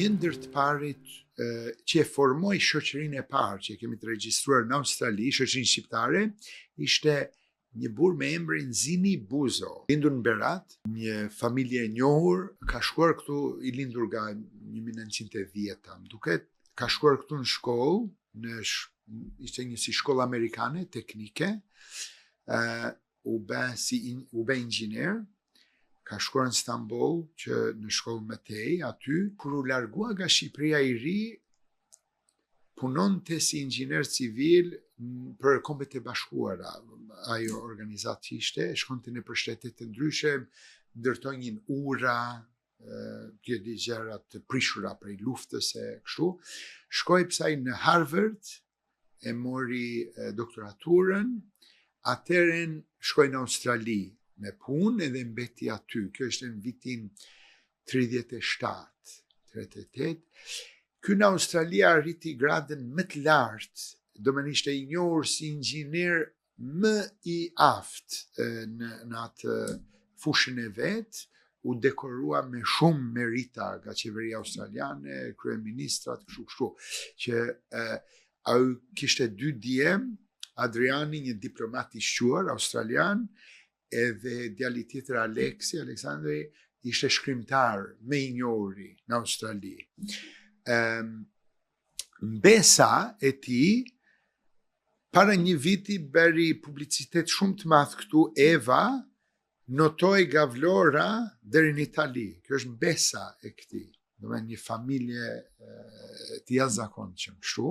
një ndër të parit që e formoi shoqërinë e parë që kemi të regjistruar në Australi, shoqërinë shqiptare, ishte një burr me emrin Zini Buzo, lindur në Berat, një familje e njohur, ka shkuar këtu, i lindur nga 1910, më duket, ka shkuar këtu në shkollë, ishte një si shkollë amerikane, teknike, u bë inxhinier, ka shkuar në Istanbul që në shkollë Metej, aty, kur u largua nga Shqipëria e ri, punonte si inxhinier civil për Kombet e Bashkuara, ajo organizatë që ishte, shkonte në për shtetet të ndryshe, ndërtonjin ura, tjedi gjërat të prishura prej luftës e kështu. Shkoi pastaj në Harvard, e mori doktoraturën, atëherën shkoi në Australi me punë edhe mbeti aty. Kjo ishte në vitin 37-38. Ky në Australi arriti gradën më të lartë, do më ishte i njohur si inxhinier më i aftë në atë fushën e vet, u dekorua me shumë merita nga qeveria australiane, kryeministrat, kështu, që ai kishte 2 djem, Adriani, një diplomat i shquar australian, edhe djali tjetër Aleksandri, ishte shkrimtar më i njohuri në Australi. Mbesa e tij, para një viti bëri publicitet shumë të madh këtu, Eva, notoi nga Vlora deri në Itali. Kjo është mbesa e këtij. Do të thënë një familje të jashtëzakonshme kështu.